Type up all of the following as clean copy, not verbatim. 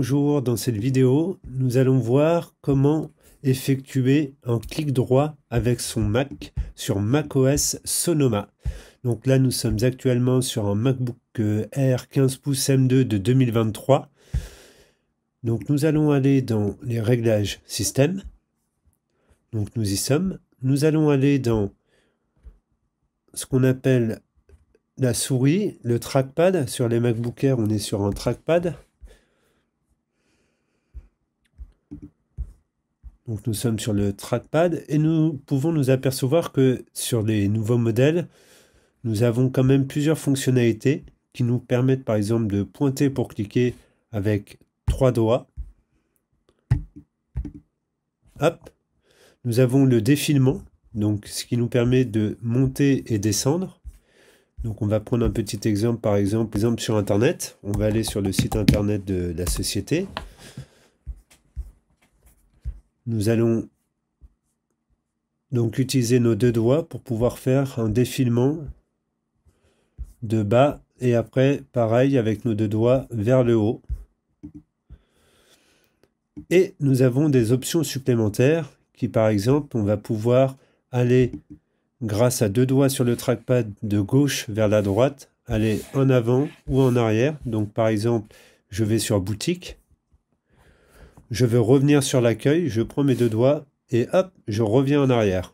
Bonjour, dans cette vidéo, nous allons voir comment effectuer un clic droit avec son Mac sur macOS Sonoma. Donc là, nous sommes actuellement sur un MacBook Air 15 pouces M2 de 2023. Donc nous allons aller dans les réglages système. Donc nous y sommes. Nous allons aller dans ce qu'on appelle la souris, le trackpad. Sur les MacBook Air, on est sur un trackpad. Donc nous sommes sur le trackpad et nous pouvons nous apercevoir que sur les nouveaux modèles, nous avons quand même plusieurs fonctionnalités qui nous permettent par exemple de pointer pour cliquer avec 3 doigts. Hop. Nous avons le défilement, donc ce qui nous permet de monter et descendre. Donc on va prendre un petit exemple, par exemple sur Internet. On va aller sur le site Internet de la société. Nous allons donc utiliser nos deux doigts pour pouvoir faire un défilement de bas et après pareil avec nos deux doigts vers le haut. Et nous avons des options supplémentaires qui par exemple on va pouvoir aller grâce à deux doigts sur le trackpad de gauche vers la droite, aller en avant ou en arrière. Donc par exemple je vais sur boutique. Je veux revenir sur l'accueil, je prends mes deux doigts et hop, je reviens en arrière.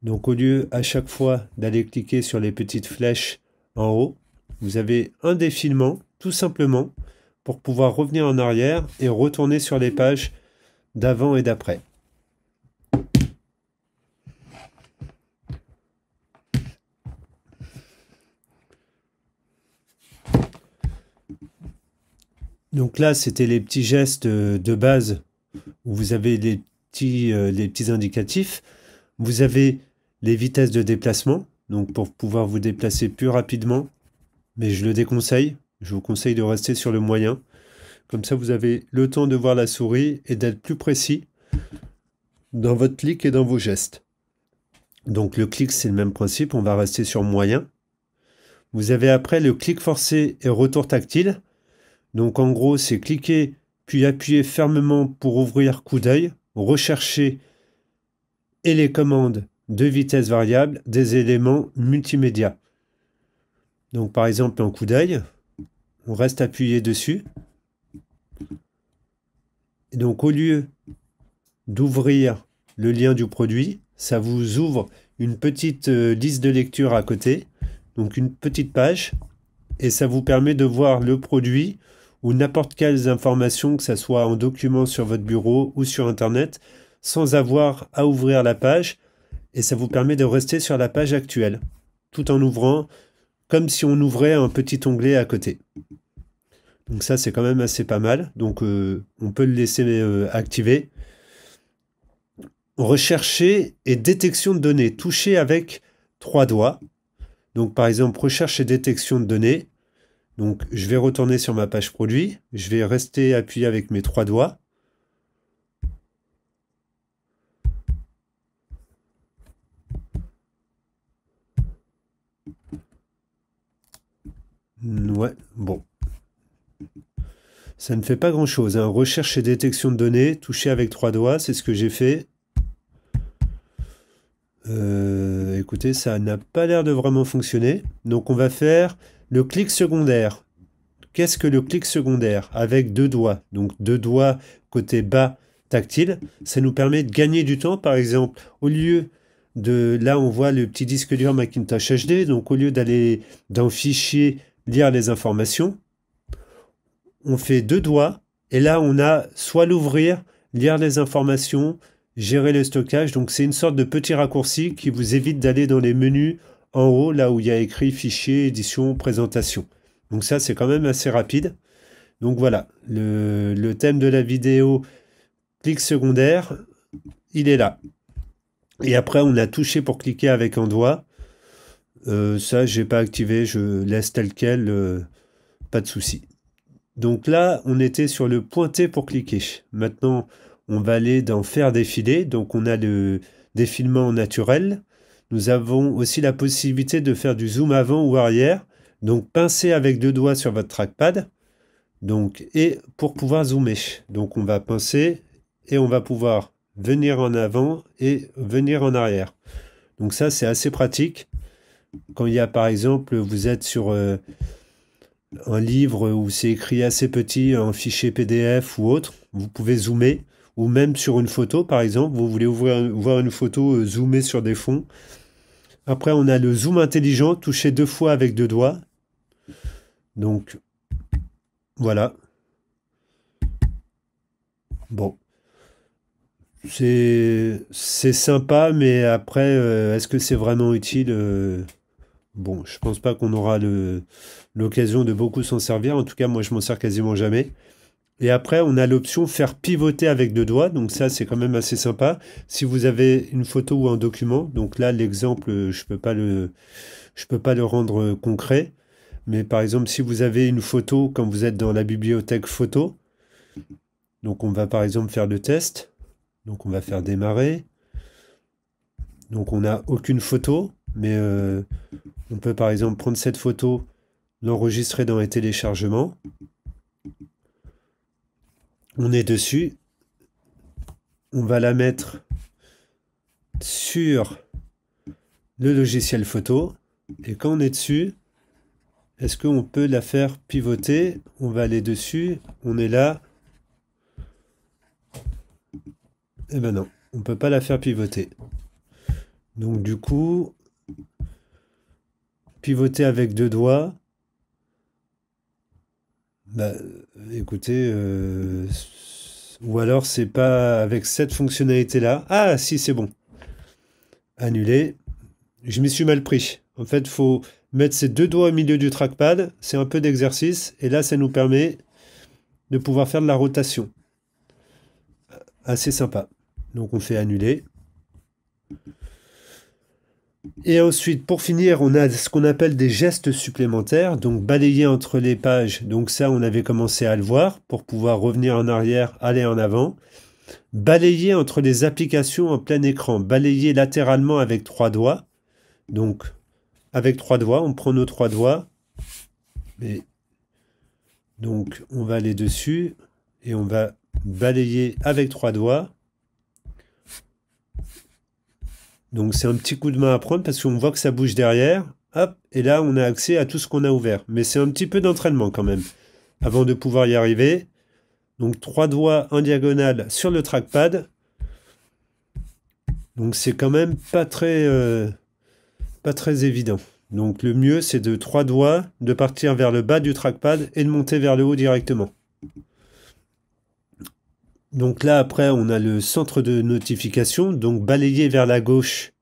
Donc au lieu à chaque fois d'aller cliquer sur les petites flèches en haut, vous avez un défilement tout simplement pour pouvoir revenir en arrière et retourner sur les pages d'avant et d'après. Donc là, c'était les petits gestes de base où vous avez les petits indicatifs. Vous avez les vitesses de déplacement, donc pour pouvoir vous déplacer plus rapidement. Mais je le déconseille. Je vous conseille de rester sur le moyen. Comme ça, vous avez le temps de voir la souris et d'être plus précis dans votre clic et dans vos gestes. Donc le clic, c'est le même principe. On va rester sur moyen. Vous avez après le clic forcé et retour tactile. Donc en gros, c'est cliquer puis appuyer fermement pour ouvrir coup d'œil, rechercher et les commandes de vitesse variable des éléments multimédia. Donc par exemple un coup d'œil, on reste appuyé dessus. Et donc au lieu d'ouvrir le lien du produit, ça vous ouvre une petite liste de lecture à côté, donc une petite page, et ça vous permet de voir le produit ou n'importe quelles informations, que ce soit en document sur votre bureau ou sur Internet, sans avoir à ouvrir la page, et ça vous permet de rester sur la page actuelle, tout en ouvrant, comme si on ouvrait un petit onglet à côté. Donc ça, c'est quand même assez pas mal, donc on peut le laisser activer. Rechercher et détection de données, toucher avec 3 doigts. Donc par exemple, recherche et détection de données. Donc, je vais retourner sur ma page produit. Je vais rester appuyé avec mes 3 doigts. Ouais, bon. Ça ne fait pas grand-chose. Hein. Recherche et détection de données, toucher avec 3 doigts, c'est ce que j'ai fait. Écoutez, ça n'a pas l'air de vraiment fonctionner. Donc, on va faire le clic secondaire. Qu'est-ce que le clic secondaire? Avec 2 doigts. Donc 2 doigts côté bas tactile. Ça nous permet de gagner du temps. Par exemple, au lieu de... Là, on voit le petit disque dur Macintosh HD. Donc au lieu d'aller dans Fichier, lire les informations, on fait 2 doigts. Et là, on a soit l'ouvrir, lire les informations, gérer le stockage. Donc c'est une sorte de petit raccourci qui vous évite d'aller dans les menus en haut, là où il y a écrit Fichier, Édition, Présentation. Donc ça, c'est quand même assez rapide. Donc voilà, le thème de la vidéo, clic secondaire, il est là. Et après, on a touché pour cliquer avec un doigt. Ça, je n'ai pas activé, je laisse tel quel, pas de souci. Donc là, on était sur le pointer pour cliquer. Maintenant, on va aller dans faire défiler. Donc on a le défilement naturel. Nous avons aussi la possibilité de faire du zoom avant ou arrière. Donc, pincez avec 2 doigts sur votre trackpad. Donc, et pour pouvoir zoomer. Donc on va pincer et on va pouvoir venir en avant et venir en arrière. Donc ça, c'est assez pratique. Quand il y a, par exemple, vous êtes sur un livre où c'est écrit assez petit, un fichier PDF ou autre, vous pouvez zoomer. Ou même sur une photo, par exemple, vous voulez voir une photo zoomée sur des fonds. Après, on a le zoom intelligent, touché 2 fois avec 2 doigts. Donc, voilà. Bon. C'est sympa, mais après, est-ce que c'est vraiment utile? Bon, je pense pas qu'on aura l'occasion de beaucoup s'en servir. En tout cas, moi, je m'en sers quasiment jamais. Et après, on a l'option faire pivoter avec 2 doigts. Donc ça, c'est quand même assez sympa. Si vous avez une photo ou un document, donc là, l'exemple, je peux pas le rendre concret. Mais par exemple, si vous avez une photo, quand vous êtes dans la bibliothèque photo, donc on va par exemple faire le test. Donc on va faire démarrer. Donc on n'a aucune photo, mais on peut par exemple prendre cette photo, l'enregistrer dans les téléchargements. On est dessus. On va la mettre sur le logiciel photo. Et quand on est dessus, est-ce qu'on peut la faire pivoter? On va aller dessus. On est là. Eh ben non, on ne peut pas la faire pivoter. Donc du coup, pivoter avec 2 doigts. Bah, écoutez, ou alors c'est pas avec cette fonctionnalité-là. Ah, si, c'est bon. Annuler. Je m'y suis mal pris. En fait, il faut mettre ses 2 doigts au milieu du trackpad. C'est un peu d'exercice. Et là, ça nous permet de pouvoir faire de la rotation. Assez sympa. Donc, on fait annuler. Et ensuite, pour finir, on a ce qu'on appelle des gestes supplémentaires, donc balayer entre les pages. Donc ça, on avait commencé à le voir pour pouvoir revenir en arrière, aller en avant. Balayer entre les applications en plein écran, balayer latéralement avec 3 doigts. Donc, avec 3 doigts, on prend nos 3 doigts. Et donc, on va aller dessus et on va balayer avec 3 doigts. Donc c'est un petit coup de main à prendre parce qu'on voit que ça bouge derrière. Hop, et là on a accès à tout ce qu'on a ouvert. Mais c'est un petit peu d'entraînement quand même avant de pouvoir y arriver. Donc 3 doigts en diagonale sur le trackpad. Donc c'est quand même pas très évident. Donc le mieux c'est de 3 doigts, de partir vers le bas du trackpad et de monter vers le haut directement. Donc là, après, on a le centre de notification. Donc, balayer vers la gauche,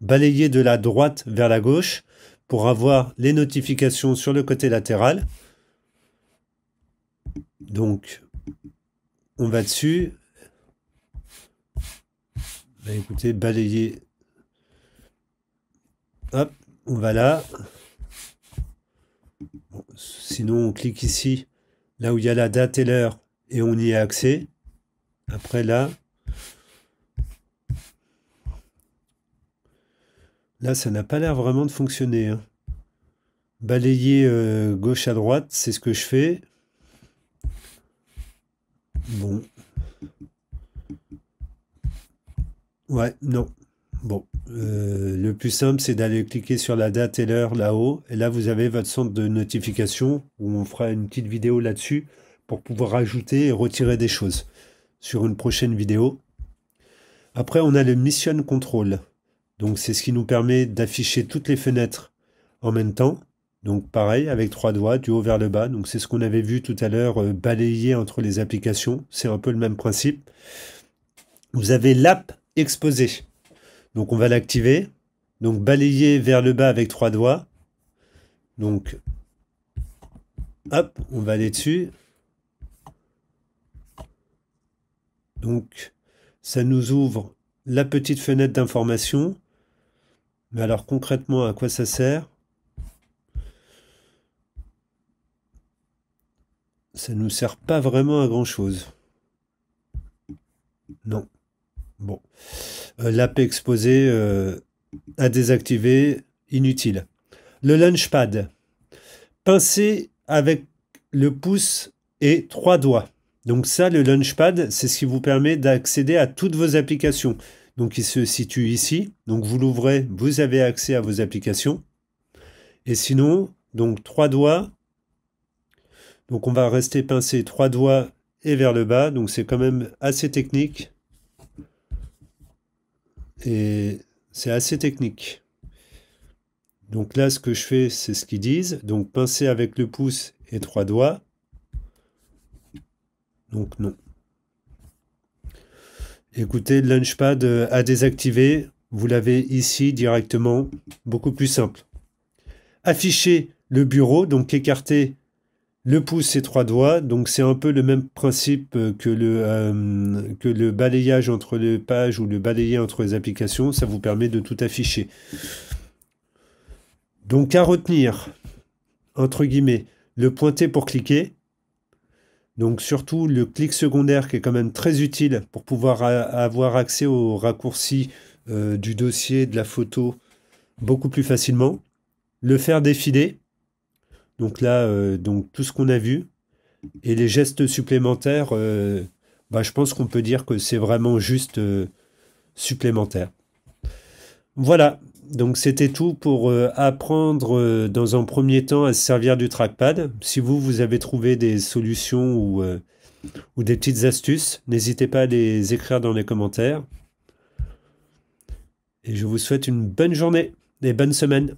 balayer de la droite vers la gauche pour avoir les notifications sur le côté latéral. Donc, on va dessus. Bah, écoutez, balayer. Hop, on va là. Bon, sinon, on clique ici, là où il y a la date et l'heure, et on y a accès. Après, là, ça n'a pas l'air vraiment de fonctionner, hein. Balayer gauche à droite, c'est ce que je fais. Bon. Ouais, non. Bon. Le plus simple, c'est d'aller cliquer sur la date et l'heure là-haut. Et là, vous avez votre centre de notification où on fera une petite vidéo là-dessus pour pouvoir ajouter et retirer des choses sur une prochaine vidéo. Après, on a le Mission Control. Donc, c'est ce qui nous permet d'afficher toutes les fenêtres en même temps. Donc, pareil, avec 3 doigts, du haut vers le bas. Donc, c'est ce qu'on avait vu tout à l'heure, balayer entre les applications. C'est un peu le même principe. Vous avez l'app exposée. Donc, on va l'activer. Donc, balayer vers le bas avec 3 doigts. Donc, hop, on va aller dessus. Donc, ça nous ouvre la petite fenêtre d'information. Mais alors, concrètement, à quoi ça sert? Ça ne nous sert pas vraiment à grand-chose. Non. Bon. L'app exposée à désactiver, inutile. Le Launchpad. Pincer avec le pouce et 3 doigts. Donc ça, le Launchpad, c'est ce qui vous permet d'accéder à toutes vos applications. Donc il se situe ici. Donc vous l'ouvrez, vous avez accès à vos applications. Et sinon, donc 3 doigts. Donc on va rester pincé 3 doigts et vers le bas. Donc c'est quand même assez technique. Et c'est assez technique. Donc là, ce que je fais, c'est ce qu'ils disent. Donc pincer avec le pouce et 3 doigts. Donc non. Écoutez, le Launchpad à désactiver, vous l'avez ici directement, beaucoup plus simple. Afficher le bureau, donc écarter le pouce et 3 doigts, donc c'est un peu le même principe que le balayage entre les pages ou le balayer entre les applications, ça vous permet de tout afficher. Donc à retenir, entre guillemets, le pointer pour cliquer. Donc surtout le clic secondaire qui est quand même très utile pour pouvoir avoir accès aux raccourcis du dossier, de la photo beaucoup plus facilement. Le faire défiler, donc là, donc tout ce qu'on a vu. Et les gestes supplémentaires, je pense qu'on peut dire que c'est vraiment juste supplémentaire. Voilà, donc c'était tout pour apprendre dans un premier temps à se servir du trackpad. Si vous avez trouvé des solutions ou des petites astuces, n'hésitez pas à les écrire dans les commentaires. Et je vous souhaite une bonne journée et bonne semaine.